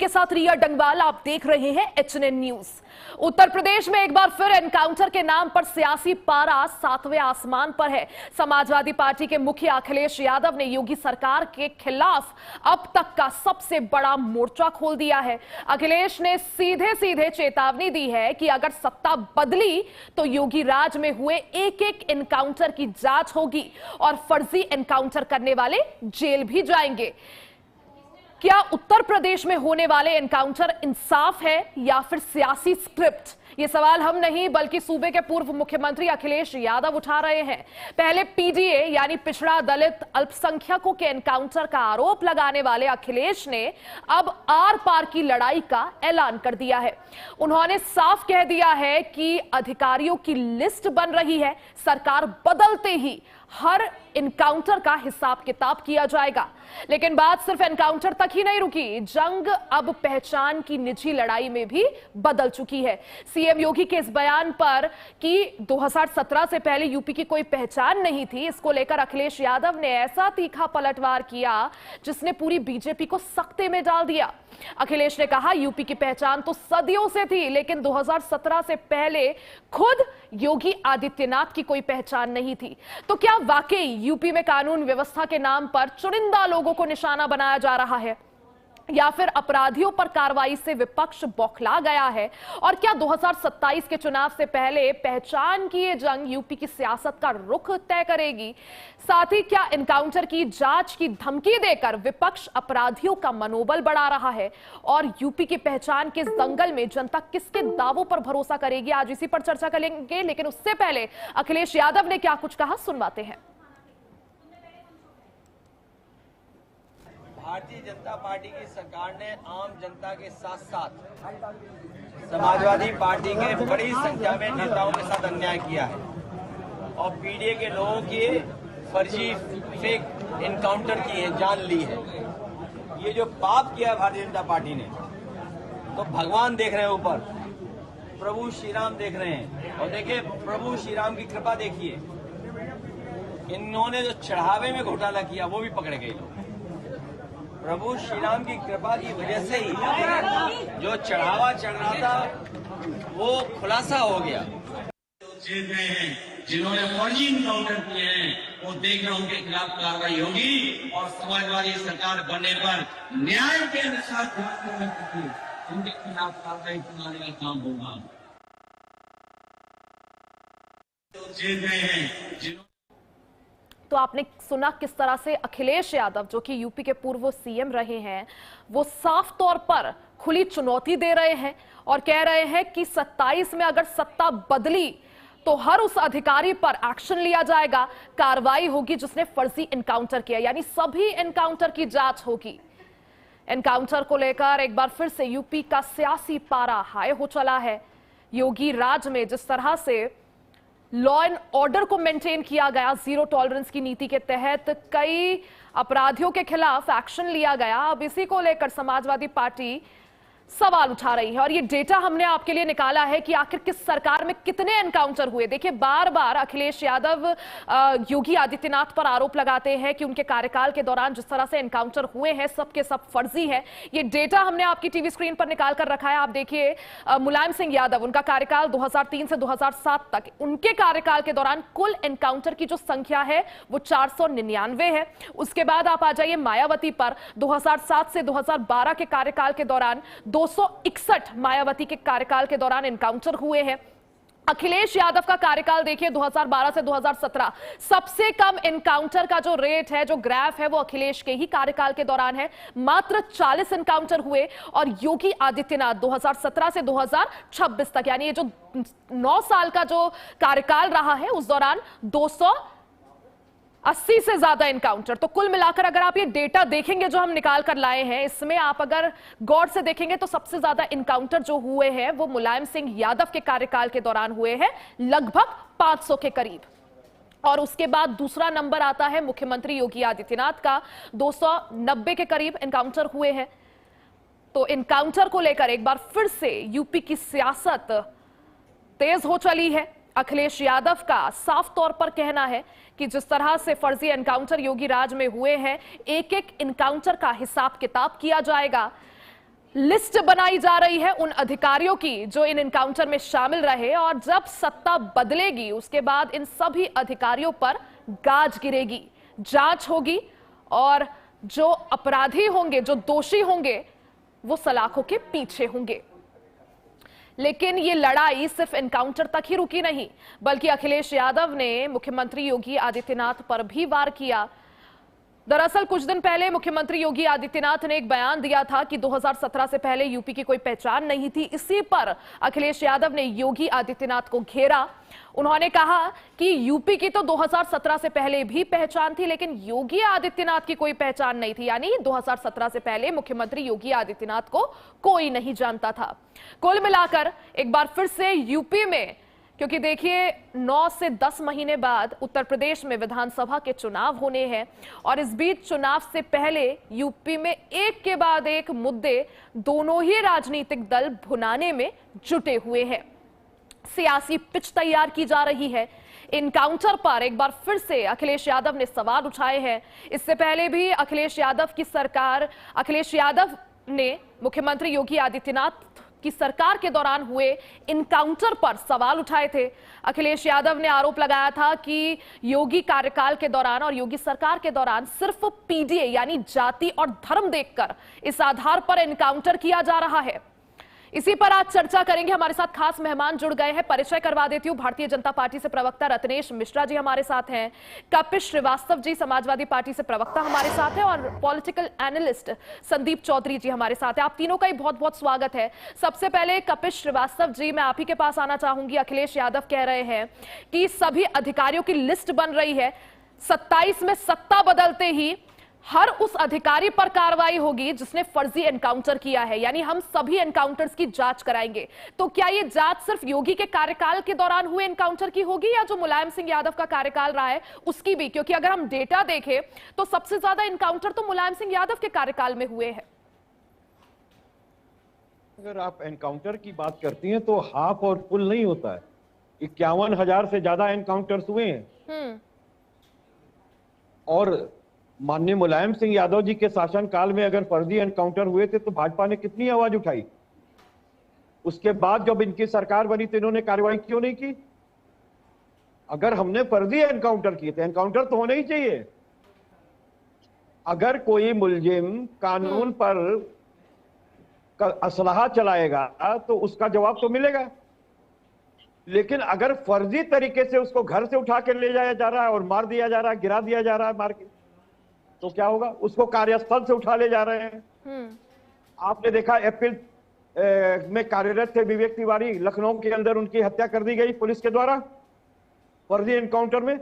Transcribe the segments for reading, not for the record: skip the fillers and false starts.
के साथ रिया डंगवाल, आप देख रहे हैं एचएनएन न्यूज। उत्तर प्रदेश में एक बार फिर एनकाउंटर के नाम पर सियासी पारा सातवें आसमान पर है। समाजवादी पार्टी के मुखिया अखिलेश यादव ने योगी सरकार के खिलाफ अब तक का सबसे बड़ा मोर्चा खोल दिया है। अखिलेश ने सीधे सीधे चेतावनी दी है कि अगर सत्ता बदली तो योगी राज में हुए एक एक एनकाउंटर की जांच होगी और फर्जी एनकाउंटर करने वाले जेल भी जाएंगे। क्या उत्तर प्रदेश में होने वाले एनकाउंटर इंसाफ है या फिर सियासी स्क्रिप्ट? ये सवाल हम नहीं बल्कि सूबे के पूर्व मुख्यमंत्री अखिलेश यादव उठा रहे हैं। पहले पीडीए यानी पिछड़ा दलित अल्पसंख्यकों के एनकाउंटर का आरोप लगाने वाले अखिलेश ने अब आर पार की लड़ाई का ऐलान कर दिया है। उन्होंने साफ कह दिया है कि अधिकारियों की लिस्ट बन रही है, सरकार बदलते ही हर एनकाउंटर का हिसाब किताब किया जाएगा। लेकिन बात सिर्फ एनकाउंटर तक ही नहीं रुकी, जंग अब पहचान की निजी लड़ाई में भी बदल चुकी है। सीएम योगी के इस बयान पर कि 2017 से पहले यूपी की कोई पहचान नहीं थी, इसको लेकर अखिलेश यादव ने ऐसा तीखा पलटवार किया जिसने पूरी बीजेपी को सख्ते में डाल दिया। अखिलेश ने कहा यूपी की पहचान तो सदियों से थी, लेकिन 2017 से पहले खुद योगी आदित्यनाथ की कोई पहचान नहीं थी। तो क्या वाकई यूपी में कानून व्यवस्था के नाम पर चुनिंदा लोगों को निशाना बनाया जा रहा है या फिर अपराधियों पर कार्रवाई से विपक्ष बौखला गया है? और क्या 2027 के चुनाव से पहले पहचान की ये जंग यूपी की सियासत का रुख तय करेगी? साथ ही क्या एनकाउंटर की जांच की धमकी देकर विपक्ष अपराधियों का मनोबल बढ़ा रहा है? और यूपी की पहचान के इस दंगल में जनता किसके दावों पर भरोसा करेगी? आज इसी पर चर्चा करेंगे, लेकिन उससे पहले अखिलेश यादव ने क्या कुछ कहा, सुनवाते हैं। भारतीय जनता पार्टी की सरकार ने आम जनता के साथ साथ समाजवादी पार्टी के बड़ी संख्या में नेताओं के साथ अन्याय किया है और पीडीए के लोगों की फर्जी फेक एनकाउंटर किए हैं, जान ली है। ये जो पाप किया है भारतीय जनता पार्टी ने, तो भगवान देख रहे हैं ऊपर, प्रभु श्री राम देख रहे हैं। और देखिए प्रभु श्री राम की कृपा देखिए, इन्होंने जो चढ़ावे में घोटाला किया वो भी पकड़े गए लोग। प्रभु श्री राम की कृपा की वजह से ही जो चढ़ावा चढ़ रहा था वो खुलासा हो गया। जेल गए हैं, जिन्होंने फर्जी इनकाउंटर किए हैं, वो देख रहे उनके खिलाफ कार्रवाई होगी और समाजवादी सरकार बनने पर न्याय के अनुसार उनके खिलाफ कार्रवाई कराने का काम होगा। जेल गए हैं। तो आपने सुना किस तरह से अखिलेश यादव, जो कि यूपी के पूर्व सीएम रहे हैं, वो साफ तौर पर खुली चुनौती दे रहे हैं और कह रहे हैं कि 27 में अगर सत्ता बदली तो हर उस अधिकारी पर एक्शन लिया जाएगा, कार्रवाई होगी जिसने फर्जी एनकाउंटर किया, यानी सभी एनकाउंटर की जांच होगी। एनकाउंटर को लेकर एक बार फिर से यूपी का सियासी पारा हाई हो चला है। योगी राज में जिस तरह से लॉ एंड ऑर्डर को मेंटेन किया गया, जीरो टॉलरेंस की नीति के तहत कई अपराधियों के खिलाफ एक्शन लिया गया, अब इसी को लेकर समाजवादी पार्टी सवाल उठा रही है। और ये डेटा हमने आपके लिए निकाला है कि आखिर किस सरकार में कितने एनकाउंटर हुए। देखिए, बार बार अखिलेश यादव योगी आदित्यनाथ पर आरोप लगाते हैं कि उनके कार्यकाल के दौरान जिस तरह से एनकाउंटर हुए हैं सब के सब फर्जी है। ये डेटा हमने आपकी टीवी स्क्रीन पर निकाल कर रखा है। आप देखिए, मुलायम सिंह यादव, उनका कार्यकाल 2003 से 2007 तक, उनके कार्यकाल के दौरान कुल एनकाउंटर की जो संख्या है वो 499 है। उसके बाद आप आ जाइए मायावती पर, 2007 से 2012 के कार्यकाल के दौरान 261 मायावती के कार्यकाल के दौरान एनकाउंटर हुए हैं। अखिलेश यादव का कार्यकाल देखिए 2012 से 2017, सबसे कम एनकाउंटर का जो रेट है, जो ग्राफ है, वो अखिलेश के ही कार्यकाल के दौरान है, मात्र 40 एनकाउंटर हुए। और योगी आदित्यनाथ 2017 से 2026 तक, यानी ये जो 9 साल का जो कार्यकाल रहा है, उस दौरान 280 से ज्यादा एनकाउंटर। तो कुल मिलाकर अगर आप ये डेटा देखेंगे जो हम निकाल कर लाए हैं, इसमें आप अगर गौर से देखेंगे तो सबसे ज्यादा एनकाउंटर जो हुए हैं वो मुलायम सिंह यादव के कार्यकाल के दौरान हुए हैं, लगभग 500 के करीब। और उसके बाद दूसरा नंबर आता है मुख्यमंत्री योगी आदित्यनाथ का, 290 के करीब एनकाउंटर हुए हैं। तो एनकाउंटर को लेकर एक बार फिर से यूपी की सियासत तेज हो चली है। अखिलेश यादव का साफ तौर पर कहना है कि जिस तरह से फर्जी एनकाउंटर योगी राज में हुए हैं, एक एक एनकाउंटर का हिसाब किताब किया जाएगा। लिस्ट बनाई जा रही है उन अधिकारियों की जो इन एनकाउंटर में शामिल रहे, और जब सत्ता बदलेगी उसके बाद इन सभी अधिकारियों पर गाज गिरेगी, जांच होगी और जो अपराधी होंगे, जो दोषी होंगे, वो सलाखों के पीछे होंगे। लेकिन ये लड़ाई सिर्फ एनकाउंटर तक ही रुकी नहीं, बल्कि अखिलेश यादव ने मुख्यमंत्री योगी आदित्यनाथ पर भी वार किया। दरअसल कुछ दिन पहले मुख्यमंत्री योगी आदित्यनाथ ने एक बयान दिया था कि 2017 से पहले यूपी की कोई पहचान नहीं थी। इसी पर अखिलेश यादव ने योगी आदित्यनाथ को घेरा। उन्होंने कहा कि यूपी की तो 2017 से पहले भी पहचान थी, लेकिन योगी आदित्यनाथ की कोई पहचान नहीं थी। यानी 2017 से पहले मुख्यमंत्री योगी आदित्यनाथ को कोई नहीं जानता था। कुल मिलाकर एक बार फिर से यूपी में, क्योंकि देखिए 9 से 10 महीने बाद उत्तर प्रदेश में विधानसभा के चुनाव होने हैं, और इस बीच चुनाव से पहले यूपी में एक के बाद एक मुद्दे दोनों ही राजनीतिक दल भुनाने में जुटे हुए हैं। सियासी पिच तैयार की जा रही है। एनकाउंटर पर एक बार फिर से अखिलेश यादव ने सवाल उठाए हैं। इससे पहले भी अखिलेश यादव ने मुख्यमंत्री योगी आदित्यनाथ की सरकार के दौरान हुए इनकाउंटर पर सवाल उठाए थे। अखिलेश यादव ने आरोप लगाया था कि योगी कार्यकाल के दौरान और योगी सरकार के दौरान सिर्फ पीडीए यानी जाति और धर्म देखकर इस आधार पर एनकाउंटर किया जा रहा है। इसी पर आज चर्चा करेंगे। हमारे साथ खास मेहमान जुड़ गए हैं। परिचय करवा देती हूं। भारतीय जनता पार्टी से प्रवक्ता रत्नेश मिश्रा जी हमारे साथ हैं। कपिल श्रीवास्तव जी समाजवादी पार्टी से प्रवक्ता हमारे साथ हैं, और पॉलिटिकल एनालिस्ट संदीप चौधरी जी हमारे साथ हैं। आप तीनों का ही बहुत बहुत स्वागत है। सबसे पहले कपिल श्रीवास्तव जी, मैं आप ही के पास आना चाहूंगी। अखिलेश यादव कह रहे हैं कि सभी अधिकारियों की लिस्ट बन रही है, 27 में सत्ता बदलते ही हर उस अधिकारी पर कार्रवाई होगी जिसने फर्जी एनकाउंटर किया है, यानी हम सभी एनकाउंटर्स की जांच कराएंगे। तो क्या ये जांच सिर्फ योगी के कार्यकाल के दौरान हुए एनकाउंटर की होगी, या जो मुलायम सिंह यादव का कार्यकाल रहा है उसकी भी? क्योंकि अगर हम डेटा देखें तो सबसे ज्यादा एनकाउंटर तो मुलायम सिंह यादव के कार्यकाल में हुए हैं। अगर आप एनकाउंटर की बात करती हैं तो हाफ और फुल नहीं होता है। 51,000 से ज्यादा एनकाउंटर्स हुए हैं। और माननीय मुलायम सिंह यादव जी के शासनकाल में अगर फर्जी एनकाउंटर हुए थे तो भाजपा ने कितनी आवाज उठाई। उसके बाद जब इनकी सरकार बनी तो इन्होंने कार्रवाई क्यों नहीं की? अगर हमने फर्जी एनकाउंटर किए थे, एनकाउंटर तो होना ही चाहिए। अगर कोई मुलजिम कानून पर असलाहा चलाएगा तो उसका जवाब तो मिलेगा, लेकिन अगर फर्जी तरीके से उसको घर से उठा कर ले जाया जा रहा है और मार दिया जा रहा है, गिरा दिया जा रहा है मार के, तो क्या होगा? उसको कार्यस्थल से उठा ले जा रहे हैं। आपने देखा अप्रैल में कार्यरत थे विवेक तिवारी, लखनऊ के अंदर उनकी हत्या कर दी गई पुलिस के द्वारा फर्जी एनकाउंटर में।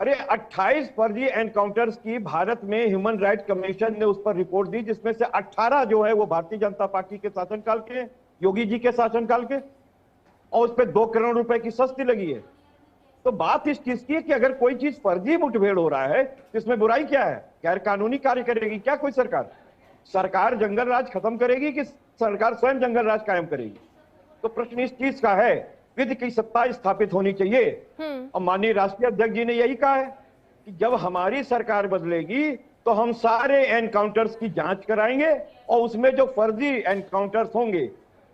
अरे 28 फर्जी एनकाउंटर्स की भारत में ह्यूमन राइट कमीशन ने उस पर रिपोर्ट दी, जिसमें से 18 जो है वो भारतीय जनता पार्टी के शासनकाल के, योगी जी के शासनकाल के, और उस पर 2 करोड़ रुपए की सस्ती लगी है। तो बात इस चीज की है कि अगर कोई चीज फर्जी मुठभेड़ हो रहा है तो इसमें बुराई क्या है? गैर कानूनी कार्य करेगी क्या कोई सरकार? सरकार जंगल राज खत्म करेगी कि सरकार स्वयं जंगल राज कायम करेगी? तो प्रश्न इस चीज का है। विधि की सत्ता स्थापित होनी चाहिए। और माननीय राष्ट्रीय अध्यक्ष जी ने यही कहा है कि जब हमारी सरकार बदलेगी तो हम सारे एनकाउंटर्स की जांच कराएंगे, और उसमें जो फर्जी एनकाउंटर्स होंगे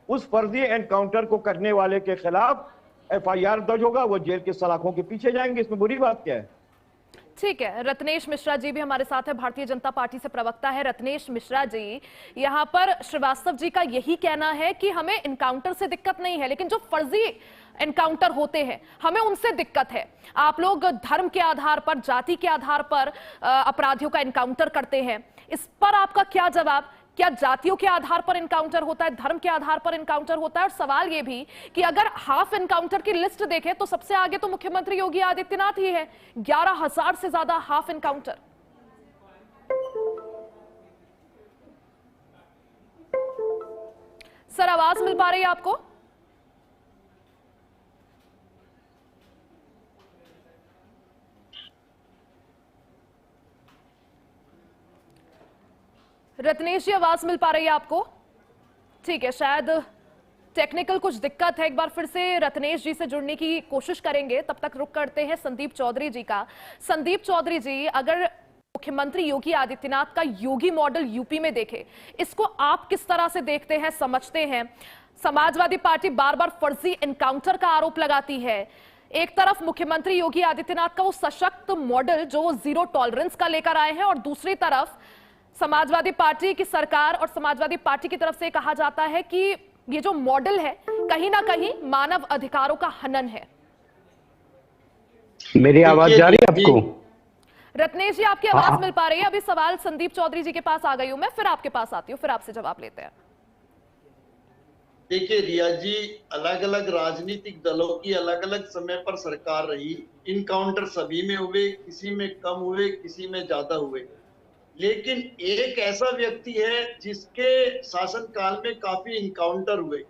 उस फर्जी एनकाउंटर को करने वाले के खिलाफ FIR दर्ज होगा, वो जेल के सलाखों के पीछे जाएंगे। इसमें बुरी बात क्या है? ठीक है। रत्नेश मिश्रा जी भी हमारे साथ है, भारतीय जनता पार्टी से प्रवक्ता है। रत्नेश मिश्रा जी, यहाँ पर श्रीवास्तव जी का यही कहना है कि हमें एनकाउंटर से दिक्कत नहीं है, लेकिन जो फर्जी एनकाउंटर होते हैं हमें उनसे दिक्कत है। आप लोग धर्म के आधार पर, जाति के आधार पर अपराधियों का एनकाउंटर करते हैं। इस पर आपका क्या जवाब? क्या जातियों के आधार पर एनकाउंटर होता है, धर्म के आधार पर एनकाउंटर होता है? और सवाल यह भी कि अगर हाफ एनकाउंटर की लिस्ट देखें तो सबसे आगे तो मुख्यमंत्री योगी आदित्यनाथ ही है, 11,000 से ज्यादा हाफ एनकाउंटर। सर, आवाज मिल पा रही है आपको? रत्नेश जी, आवाज मिल पा रही है आपको? ठीक है, शायद टेक्निकल कुछ दिक्कत है। एक बार फिर से रत्नेश जी से जुड़ने की कोशिश करेंगे, तब तक रुक करते हैं संदीप चौधरी जी का। संदीप चौधरी जी, अगर मुख्यमंत्री योगी आदित्यनाथ का योगी मॉडल यूपी में देखे, इसको आप किस तरह से देखते हैं, समझते हैं? समाजवादी पार्टी बार बार फर्जी एनकाउंटर का आरोप लगाती है। एक तरफ मुख्यमंत्री योगी आदित्यनाथ का वो सशक्त मॉडल जो वो जीरो टॉलरेंस का लेकर आए हैं, और दूसरी तरफ समाजवादी पार्टी की सरकार और समाजवादी पार्टी की तरफ से कहा जाता है कि ये जो मॉडल है कहीं ना कहीं मानव अधिकारों का हनन है। मेरी आवाज जा रही है आपको? रत्नेश जी, आपकी आवाज मिल पा रही है? अभी सवाल संदीप चौधरी जी के पास आ गई हूं मैं, फिर आपके पास आती हूँ, फिर आपसे जवाब लेते हैं। देखिए रिया जी, अलग अलग राजनीतिक दलों की अलग अलग समय पर सरकार रही, इनकाउंटर सभी में हुए, किसी में कम हुए, किसी में ज्यादा हुए, लेकिन एक ऐसा व्यक्ति है जिसके शासनकाल में काफी इनकाउंटर हुए,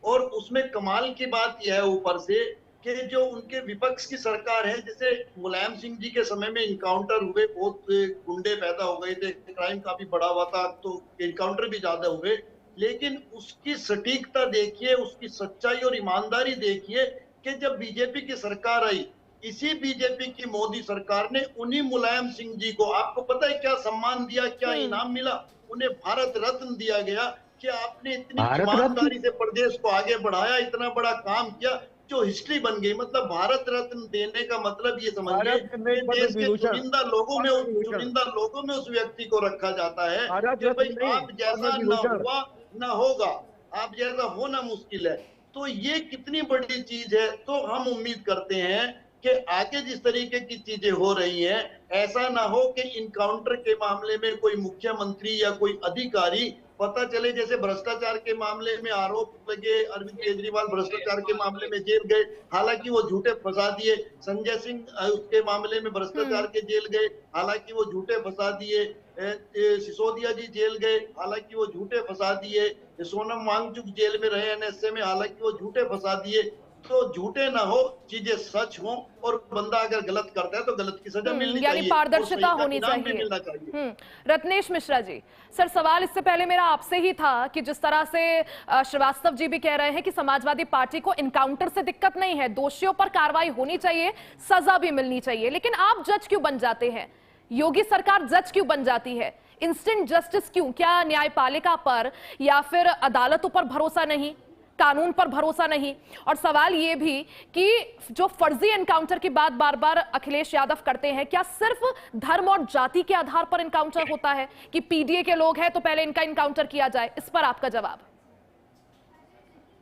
और उसमें कमाल की बात यह है ऊपर से कि जो उनके विपक्ष की सरकार है, जैसे मुलायम सिंह जी के समय में इनकाउंटर हुए, बहुत गुंडे पैदा हो गए थे, क्राइम काफी बढ़ा हुआ था, तो इनकाउंटर भी ज्यादा हुए, लेकिन उसकी सटीकता देखिए, उसकी सच्चाई और ईमानदारी देखिए कि जब बीजेपी की सरकार आई, इसी बीजेपी की मोदी सरकार ने उन्हीं मुलायम सिंह जी को, आपको पता है क्या सम्मान दिया, क्या इनाम मिला? उन्हें भारत रत्न दिया गया कि आपने इतनी ईमानदारी से प्रदेश को आगे बढ़ाया, इतना बड़ा काम किया जो हिस्ट्री बन गई। मतलब भारत रत्न देने का मतलब ये समझिए देश के चुनिंदा लोगों में उस व्यक्ति को रखा जाता है कि भाई आप जैसा ना हुआ ना होगा, आप जैसा होना मुश्किल है। तो ये कितनी बड़ी चीज है। तो हम उम्मीद करते हैं कि आगे जिस तरीके की चीजें हो रही हैं, ऐसा ना हो कि इनकाउंटर के मामले में कोई मुख्यमंत्री या कोई अधिकारी, पता चले जैसे भ्रष्टाचार के मामले में आरोप लगे, अरविंद केजरीवाल भ्रष्टाचार के मामले में जेल गए, हालांकि वो झूठे फंसा दिए, संजय सिंह उसके मामले में भ्रष्टाचार के जेल गए, हालांकि वो झूठे फंसा दिए, सिसोदिया जी जेल गए, हालांकि वो झूठे फंसा दिए, सोनम वांगचुक जेल में रहे एनएसए में, हालांकि वो झूठे फंसा दिए। तो झूठे ना हो, चीजें सच हो, और बंदा अगर गलत करता है तो गलत की सजा मिलनी चाहिए, यानी पारदर्शिता होनी चाहिए। रत्नेश मिश्रा जी, सर सवाल इससे पहले मेरा आपसे ही था कि जिस तरह से श्रीवास्तव जी भी कह रहे हैं कि समाजवादी पार्टी को इनकाउंटर से दिक्कत नहीं है, दोषियों पर कार्रवाई होनी चाहिए, सजा भी मिलनी चाहिए, लेकिन आप जज क्यों बन जाते हैं? योगी सरकार जज क्यों बन जाती है? इंस्टेंट जस्टिस क्यों? क्या न्यायपालिका पर या फिर अदालतों पर भरोसा नहीं, कानून पर भरोसा नहीं? और सवाल यह भी कि जो फर्जी एनकाउंटर की बात बार बार अखिलेश यादव करते हैं, क्या सिर्फ धर्म और जाति के आधार पर एनकाउंटर होता है कि पीडीए के लोग हैं तो पहले इनका एनकाउंटर किया जाए? इस पर आपका जवाब।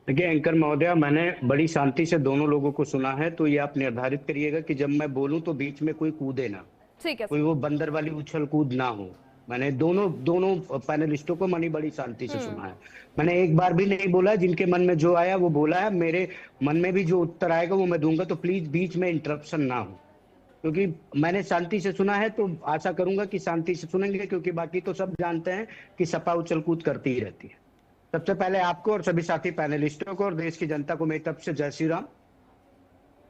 देखिए एंकर महोदया, मैंने बड़ी शांति से दोनों लोगों को सुना है, तो ये आप निर्धारित करिएगा कि जब मैं बोलूं तो बीच में कोई कूदे ना, ठीक है, कोई वो बंदर वाली उछल कूद ना हो। मैंने दोनों पैनलिस्टों को मैंने बड़ी शांति से सुना है। मैंने एक बार भी नहीं बोला, जिनके मन में जो आया वो बोला है, मेरे मन में भी जो उत्तर आएगा वो मैं दूंगा, तो प्लीज बीच में इंटरप्शन ना हो, क्योंकि मैंने शांति से सुना है, तो आशा करूंगा कि शांति से सुनेंगे, क्योंकि बाकी तो सब जानते हैं कि सपा उछल कूद करती ही रहती है। सबसे पहले आपको और सभी साथी पैनलिस्टों को और देश की जनता को मेरी तरफ से जय श्री राम।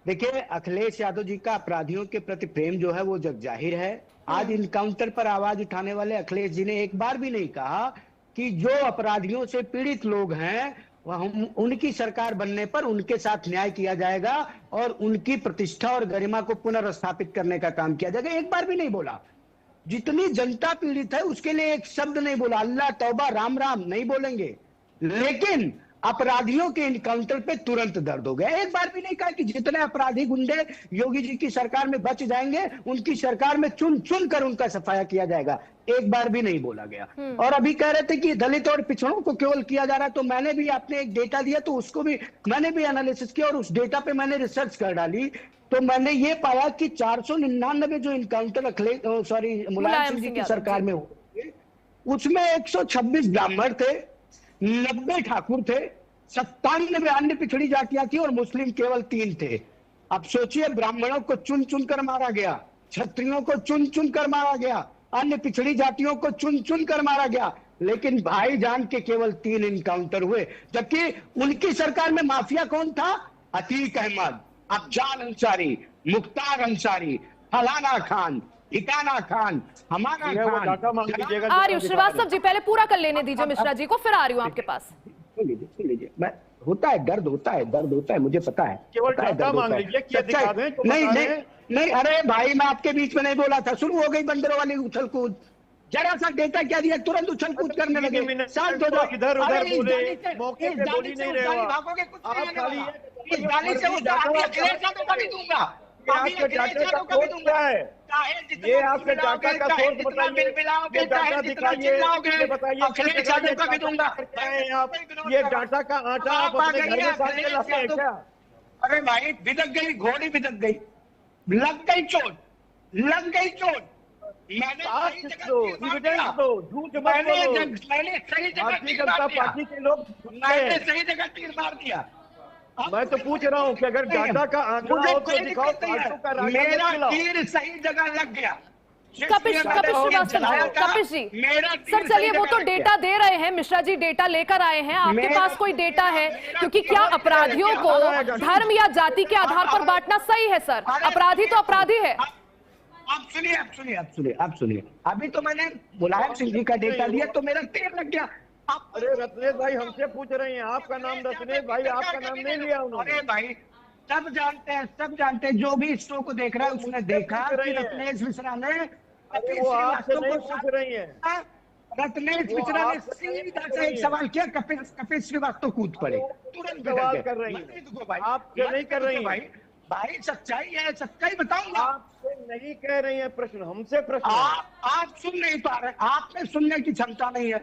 देखिए, अखिलेश यादव जी का अपराधियों के प्रति प्रेम जो है वो जग जाहिर है। आज इनकाउंटर पर आवाज उठाने वाले अखिलेश जी ने एक बार भी नहीं कहा कि जो अपराधियों से पीड़ित लोग हैं उनकी सरकार बनने पर उनके साथ न्याय किया जाएगा और उनकी प्रतिष्ठा और गरिमा को पुनर्स्थापित करने का काम किया जाएगा। एक बार भी नहीं बोला। जितनी जनता पीड़ित है उसके लिए एक शब्द नहीं बोला, अल्लाह तौबा राम राम नहीं बोलेंगे, लेकिन अपराधियों के इनकाउंटर पे तुरंत दर्द हो गया। एक बार भी नहीं कहा कि जितने अपराधी गुंडे योगी जी की सरकार में बच जाएंगे उनकी सरकार में चुन चुन कर उनका सफाया किया जाएगा, एक बार भी नहीं बोला गया। और अभी कह रहे थे कि दलित और पिछड़ों को केवल किया जा रहा है, तो मैंने भी, आपने एक डेटा दिया तो उसको भी मैंने भी एनालिसिस किया और उस डेटा पे मैंने रिसर्च कर डाली, तो मैंने ये पाया कि 499 जो इनकाउंटर मुलायम सिंह जी की सरकार में हुए, उसमें 126 ब्राह्मण थे, 90 ठाकुर थे, 97 अन्य पिछड़ी जातियां थी और मुस्लिम केवल 3 थे। अब सोचिए, ब्राह्मणों को चुन चुन कर मारा गया, क्षत्रियों को चुन चुन कर मारा गया, अन्य पिछड़ी जातियों को चुन चुन कर मारा गया, लेकिन भाईजान के केवल 3 इनकाउंटर हुए। जबकि उनकी सरकार में माफिया कौन था? अतीक अहमद, अफजान अंसारी, मुख्तार अंसारी, फलाना खान, ठिकाना खान, हमारा खान। आ रही हूँ श्रीवास्तव जी, पहले पूरा कर लेने दीजिए मिश्रा जी को, फिर आ रही हूँ आपके पास। सुन लीजिए, मैं होता है, दर्द होता है, मुझे पता है, केवल डाटा मांग लीजिए, क्या दिखा दें तो नहीं, नहीं, अरे भाई मैं आपके बीच में नहीं बोला था, शुरू हो गई बंदरों वाली उछल कूद। जरा सा डेटा क्या दिया, तुरंत उछल कूद करने लगे। शांत हो जाओ। इधर उधर अरे इस बोले, गाली से- मौके इस पे गाली बोली से नहीं उस रहे गाली हो आप। भागोगे, कुछ आप नहीं खाली होगा। ये इस गाली से उस गाली अखिलेश यादव का भी दूंगा। अभी आपके अखिलेश डाटा का यादव का भी सोर्स दूंगा। क्या है? चाहे जितना ये बिल आपके डाटा मिलाओगे, का चाहे सोर्स जितना बताइए, बिल मिलाओगे, ये चाहे डाटा जितना दिखाइए, चिल्लाओगे, ये बताइए अखिलेश यादव का भी दूंगा। क्या है आप? ये डाटा का आटा आप अपने घर में साथ में लाते हैं क्या? अरे भाई बिदक गई, घोड़ी बिदक गई, लग गई चोट, लग गई चोट। मैंने सही जगह तीर मार दिया। एविडेंस दो, झूठ मत मैंने बोलो। सही जगह भारतीय तीर जनता मार दिया। पार्टी के लोग मैंने सही जगह तीर मार दिया। मैं तो पूछ रहा हूँ कि अगर डाटा का आंकड़ा मुझे हो कोई तो दिखाओ, दिक्कत नहीं फालतू का है। राशन मेरा मत खिलाओ। तीर सही जगह लग गया। कपिश श्रीवास्तव जी, कपिश जी, सर चलिए वो तो डेटा दे रहे हैं, मिश्रा जी डेटा लेकर आए हैं, आपके पास कोई डेटा है? क्योंकि क्या अपराधियों को धर्म या जाति के आधार पर बांटना सही है सर? अपराधी तो अपराधी है। आप सुनिए। अभी तो मैंने मुलायम सिंह जी का डेटा दिया तो मेरा तीर लग गया। अरे रत्नेश भाई हमसे पूछ रहे हैं, आपका नाम रत्नेश भाई, आपका नाम नहीं लिया उन्होंने। अरे भाई सब जानते हैं, जो भी इस शो को देख रहा है उसने देखा कि रत्नेश मिश्रा ने अरे वो आपसे नहीं पूछ रही हैं। रत्नेश मिश्रा ने सीधा सा एक सवाल किया, कपिल श्रीवास्तव कूद पड़े, तुरंत सवाल कर रही हैं, आपसे नहीं कर रही हैं। भाई सच्चाई है, सच्चाई बताऊंगा। आपसे नहीं कह रही हैं प्रश्न, हमसे प्रश्न है। आप सुन नहीं पा रहे, आप में सुनने की क्षमता नहीं है।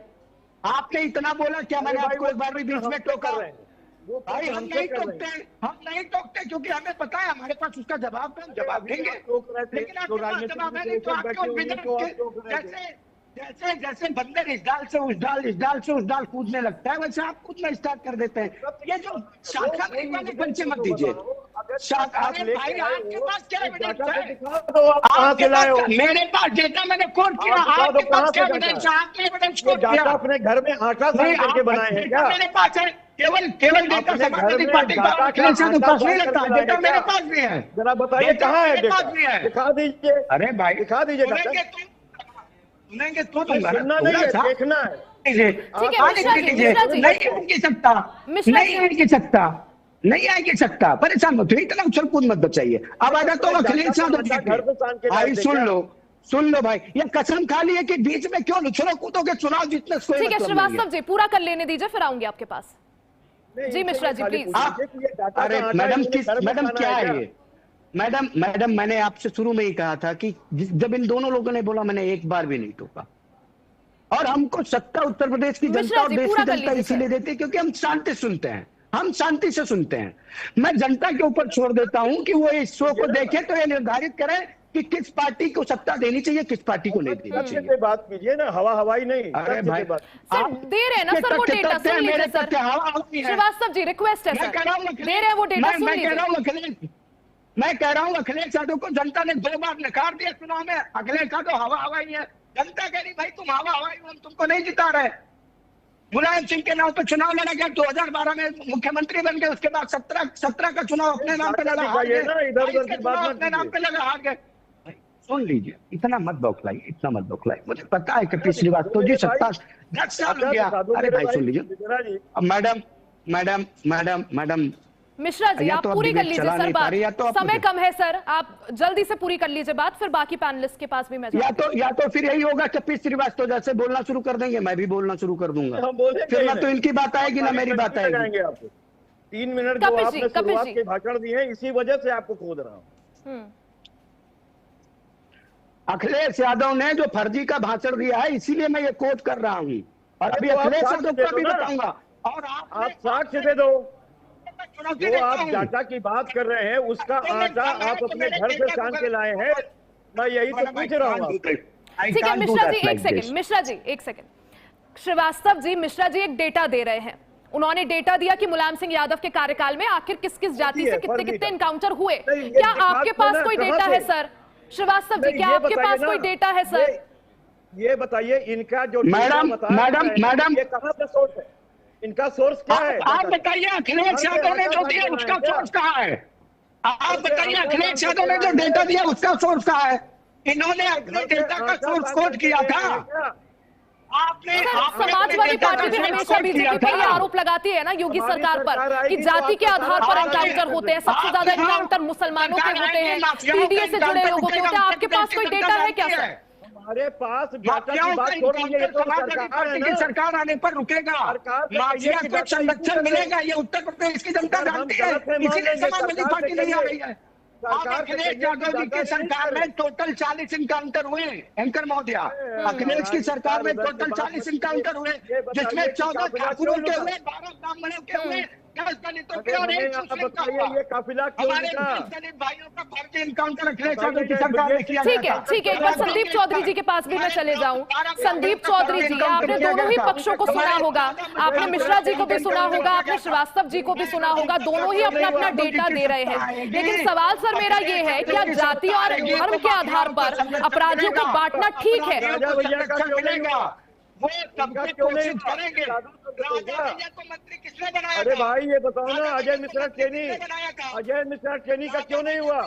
आपने इतना बोला क्या मैंने आपको एक बार भी बीच में टोका? भाई हम नहीं टोकते क्योंकि हमें पता है हमारे पास उसका जवाब है, हम जवाब देंगे। लेकिन आपके पास जवाब है नहीं तो आपको जैसे बंदर इस डाल से उस डाल कूदने लगता है, वैसे आप कूदना स्टार्ट कर देते हैं। ये जो शाखा वाले पंचे मत दीजिए। अरे भाई आपके पास क्या एविडेंस है? मेरे पास डेटा मैंने कोट किया, आपके पास क्या एविडेंस है? आपने एविडेंस कोट किया? अपने घर में आटा साफ करके बनाए हैं क्या? मेरे पास है, केवल डेटा समाजवादी पार्टी का अखिलेश यादव पास नहीं लगता, डेटा मेरे पास भी है। जरा बताइए कहाँ है डेटा? भी है। दिखा दीजिए। अरे भाई दिखा दीजिए डाटा। सुनेंगे तो दूंगा ना, सुनना नहीं है, देखना है। ठीक है मिश्रा जी, नहीं आएगी सकता, नहीं आएगी सकता, परेशान मत हो, इतना उछल कूद मत बचाइए। अब आजा तो अखिलेश यादव, भाई सुन लो भाई, ये कसम खा ली है कि बीच में क्यों उछलो कूदोगे, चुनाव जीतने से कोई ठीक है मतलब नहीं है। श्रीवास्तव जी पूरा कर लेने दीजिए, फिर आऊंगी आपके पास। जी मिश्रा जी प्लीज। अरे मैडम क्या है ये? मैडम मैंने आपसे शुरू में ही कहा था कि जब इन दोनों लोगों ने बोला मैंने एक बार भी नहीं टोका। और हमको सत्ता उत्तर प्रदेश की जनता और देश की जनता इसीलिए देती है क्योंकि हम शांति सुनते हैं, हम शांति से सुनते हैं। मैं जनता के ऊपर छोड़ देता हूं कि वो इस शो को देखे तो ये निर्धारित करें कि किस पार्टी को सत्ता देनी चाहिए, किस पार्टी को नहीं देनी चाहिए। बात कीजिए ना, हवाई नहीं। अरे भाई सर दे रहे हैं ना सर वो डेटा, सुन लीजिए सर। श्रीवास्तव जी रिक्वेस्ट है सर, दे रहे हैं वो डेटा, सुन लीजिए। मैं कह रहा हूँ अखिलेश यादव को जनता ने 2 बार नकार दिया चुनाव में। अखिलेश यादव हवा ही है, जनता कह रही भाई तुम हवा ही हो, हम तुमको नहीं जिता रहे। मुलायम सिंह के नाम पर चुनाव लड़ा गया, 2012 में मुख्यमंत्री बन गए, उसके बाद 17 का चुनाव अपने नाम पे लड़ा, हार गए। अपने नाम पे लगा, हार गए। सुन लीजिए, इतना मत बौखलाइए, मुझे पता है कि कपिल श्रीवास्तव जी 10 साल हो गया। अरे भाई सुन लीजिए, मैडम मिश्रा जी आप पूरी कर लीजिए सर बात, तो समय कम है सर, आप जल्दी से पूरी कर लीजिए बात, फिर बाकी पैनलिस्ट के पास भी मैं या तो फिर यही होगा कि कपिल श्रीवास्तव जैसे बोलना शुरू कर देंगे, मैं भी बोलना शुरू कर दूंगा, फिर ना तो इनकी बात आएगी ना मेरी बात आएगी। 3 मिनट जो आपने शुरुआत के भाषण दिए हैं, इसी वजह से आपको खोद रहा हूँ। अखिलेश यादव ने जो फर्जी का भाषण दिया है इसीलिए मैं ये कोट कर रहा हूँ, और अभी अखिलेश यादव का भी बताऊंगा। और आप साक्ष्य दे दो, जो आप डाटा की बात कर रहे हैं उसका आटा आप अपने घर से छान के लाए हैं, मैं यही तो पूछ रहा हूँ। ठीक है मिश्रा जी एक सेकंड, मिश्रा जी एक सेकंड, श्रीवास्तव जी मिश्रा जी एक डेटा दे रहे हैं, उन्होंने डेटा दिया कि मुलायम सिंह यादव के कार्यकाल में आखिर किस किस जाति से कितने कितने एनकाउंटर हुए। क्या आपके पास कोई डेटा है सर? श्रीवास्तव जी क्या आपके पास कोई डेटा है सर? ये बताइए इनका जो मैडम ये कहाँ से सोर्स है, इनका सोर्स क्या है? आप बताइए अखिलेश यादव ने जो दिया उसका सोर्स कहाँ है? आप बताइए अखिलेश यादव ने जो डेटा दिया उसका सोर्स कहाँ है? इन्होंने अपने डेटा का सोर्स कोट किया था। आपने समाजवादी पार्टी भी हमेशा बीजेपी पर ये आरोप लगाती है ना योगी सरकार पर कि जाति के आधार पर एनकाउंटर होते हैं, सबसे ज्यादा एनकाउंटर मुसलमानों के होते हैं, पीडीए से जुड़े लोगों के होते हैं। आपके पास कोई डेटा है क्या सर? हमारे पास डाटा की बात हो रही है, ये तो सरकार है ना। सरकार आने पर रुकेगा, माफिया को संरक्षण मिलेगा, ये उत्तर प्रदेश की जनता जानती है, इसीलिए समाजवादी पार्टी नहीं आ रही है। अखिलेश यादव जी की सरकार में टोटल 40 इनकाउंटर हुए, एंकर महोदया, अखिलेश की सरकार में टोटल 40 इनकाउंटर हुए, जिसमें 14 ठाकुरों के हुए, 12 ब्राह्मणों के हुए, 10 दलितों के और 1 मुस्लिम का हुआ। ये काफिला क्यों हमारे निकला? 10 दलित भाइयों का फर्जी इनकाउंटर अखिलेश यादव की सरकार ने किया। ठीक है, ठीक है, एक बार संदीप चौधरी जी के पास भी मैं चले जाऊं। संदीप चौधरी जी, आपने दोनों ही पक्षों को सुना होगा, आपने मिश्रा जी को भी सुना होगा, आपने श्रीवास्तव जी को भी सुना होगा, दोनों ही अपना अपना डेटा दे रहे हैं। लेकिन सवाल सर मेरा ये है कि आप जाति और धर्म के आधार पर अपराधियों को बांटना ठीक है? वो सबको कोशिश करेंगे। तो मंत्री किसने बनाया? अरे भाई ये बताओ ना, अजय मिश्रा चेनी, अजय मिश्रा चेनी का क्यों नहीं हुआ?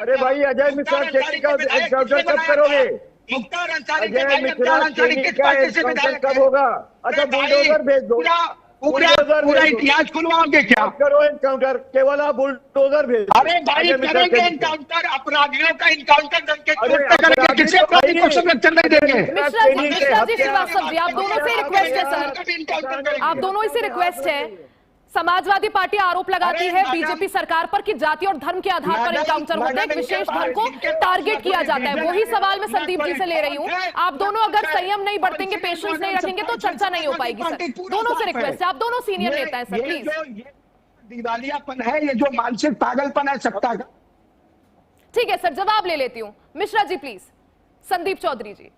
अरे भाई अजय मिश्रा चेनी का एनकाउंटर कब करोगे? मुख्तार अंसारी अजय मिश्रा चेनी का एनकाउंटर कब होगा? अच्छा बुलडोजर भेज दो, पूरा इतिहास खुलवाओगे क्या? करो एनकाउंटर, केवल आप बुलडोजर भेज दो। अरे भाई करेंगे एनकाउंटर, अपराधियों का एनकाउंटर करके करेंगे, किसी अपराधी को संरक्षण नहीं देंगे। मिश्रा जी श्रीवास्तव जी, आप दोनों से रिक्वेस्ट है सर, आप दोनों ही से रिक्वेस्ट है। समाजवादी पार्टी आरोप लगाती है बीजेपी सरकार पर कि जाति और धर्म के आधार पर एनकाउंटर होते हैं, एक विशेष धर्म को टारगेट किया जाता है। वही सवाल मैं संदीप जी से ले रही हूँ। आप दोनों अगर संयम नहीं बरतेंगे, पेशेंस नहीं रखेंगे तो चर्चा नहीं हो पाएगी सर। दोनों से रिक्वेस्ट है, आप दोनों सीनियर नेता है सर, प्लीज। दिवालियापन है, ये जो मानसिक पागलपन है सत्ता का। ठीक है सर, जवाब ले लेती हूँ। मिश्रा जी प्लीज। संदीप चौधरी जी।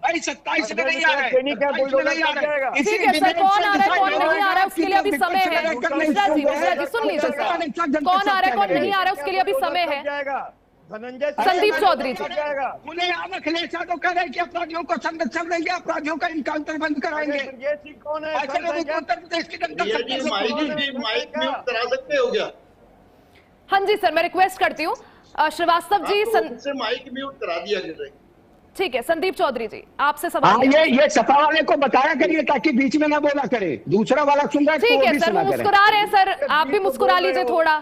भाई 27 में नहीं आ रहे, चेनी क्या बुलडोजर कब जाएगा? ठीक है सर, कौन आ रहा है कौन नहीं आ रहा है उसके लिए अभी समय है। मिश्रा जी सुन लीजिए सर, कौन आ रहा है कौन नहीं आ रहा है उसके लिए अभी समय है। धनंजय संदीप चौधरी जी। उन्हें आम अखिलेश यादव कह रहे हैं कि अपराधियों को संरक्षण देंगे, अपराधियों का इनकाउंटर बंद कराएंगे। ये सिंह कौन है? ऐसे लोगों को उत्तर प्रदेश की जनता माइक म्यूट करा सकते हो क्या? हाँ जी सर, मैं रिक्वेस्ट करती हूँ श्रीवास्तव जी। से माइक म्यूट करा दिया गिर। ठीक है, संदीप चौधरी जी आपसे सवाल। ये सपा वाले को बताया करिए ताकि बीच में ना बोला करे, दूसरा वाला सुन रहा है। ठीक है सर, वो मुस्कुरा रहे हैं सर, आप भी मुस्कुरा लीजिए थोड़ा।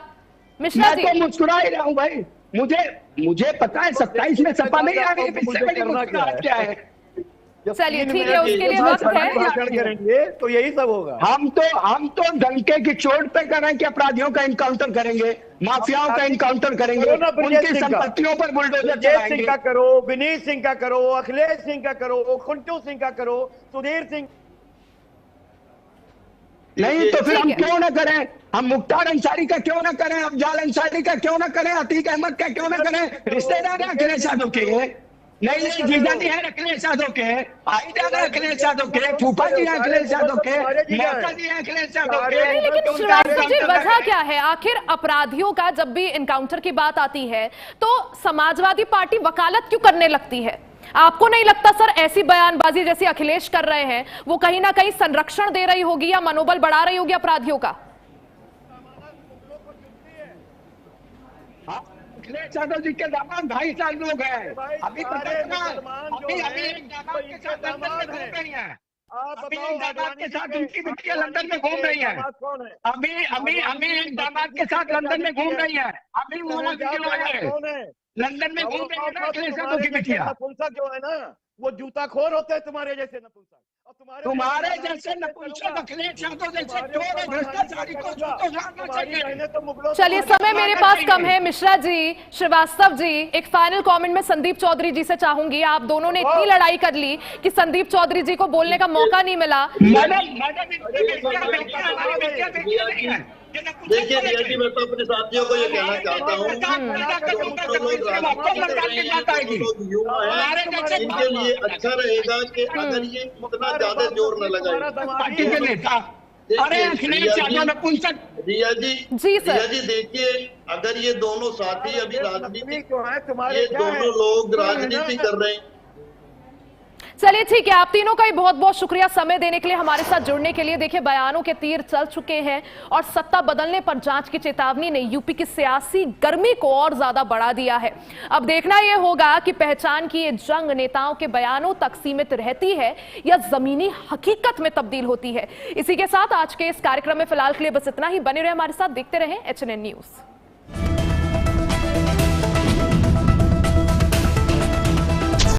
मिश्रा जी, मैं तो मुस्कुरा ही रहा हूँ भाई, मुझे पता है 27 में सपा नहीं आ रही है, इससे बड़ी मुस्कुराहट क्या है? चलिए ठीक है, उसके लिए वक्त है। भाषण करेंगे तो यही सब होगा। हम तो डंके की चोट पे कर रहे हैं कि अपराधियों का इनकाउंटर करेंगे, माफियाओं का इनकाउंटर करेंगे, उनकी संपत्तियों पर बुलडोजर चलाएंगे। सिंह का करो, विनीत सिंह का करो, अखिलेश सिंह का करो, खुंटू सिंह का करो, सुधीर सिंह। नहीं तो फिर हम क्यों ना करें? हम मुख्तार अंसारी का क्यों ना करें? अफजाल अंसारी का क्यों ना करें? अतीक अहमद का क्यों ना करें? रिश्तेदार है अखिलेश यादव के, नहीं जीजा जी है अखिलेश यादव के, भाईजान है अखिलेश यादव के, फूफा जी है अखिलेश यादव के, माता जी है अखिलेश यादव के। लेकिन श्रीवास्तव जी वजह क्या है? आखिर अपराधियों का जब भी इनकाउंटर की बात आती है तो समाजवादी पार्टी वकालत क्यों करने लगती है? आपको नहीं लगता सर ऐसी बयानबाजी जैसी अखिलेश कर रहे हैं वो कहीं ना कहीं संरक्षण दे रही होगी या मनोबल बढ़ा रही होगी अपराधियों का? अखिलेश यादव जी के दामाद 2.5 साल लोग हैं, अभी एक दामाद के साथ लंदन में घूम रही है, अभी एक दामाद के साथ उनकी बिटिया लंदन में घूम रही है, अभी एक दामाद के साथ लंदन में घूम रही है, अभी वो वीडियो है लंदन में घूम रही है ना अखिलेश यादव की बिटिया। नपुंसक जो है ना वो जूताखोर होते हैं तुम्हारे जैसे नपुंसक, और तुम्हारे जैसे नपुंसक अखिलेश यादव जैसे चोर और भ्रष्टाचारी को तो जानना चाहिए। चलिए समय मेरे पास कम है। मिश्रा जी, श्रीवास्तव जी, एक फाइनल कमेंट में संदीप चौधरी जी से चाहूंगी। आप दोनों ने इतनी लड़ाई कर ली कि संदीप चौधरी जी को बोलने का मौका नहीं मिला। देखिए रिया जी, मैं तो अपने साथियों को ये कहना चाहता हूँ, इनके लिए अच्छा रहेगा कि अगर ये इतना ज्यादा जोर न लगाए। रिया जी देखिए, अगर ये दोनों साथी अभी राजनीति, ये दोनों लोग राजनीति कर रहे हैं। चलिए ठीक है, आप तीनों का ही बहुत बहुत शुक्रिया समय देने के लिए, हमारे साथ जुड़ने के लिए। देखिए, बयानों के तीर चल चुके हैं और सत्ता बदलने पर जांच की चेतावनी ने यूपी की सियासी गर्मी को और ज्यादा बढ़ा दिया है। अब देखना यह होगा कि पहचान की ये जंग नेताओं के बयानों तक सीमित रहती है या जमीनी हकीकत में तब्दील होती है। इसी के साथ आज के इस कार्यक्रम में फिलहाल के लिए बस इतना ही। बने रहे हमारे साथ, देखते रहे HNN न्यूज।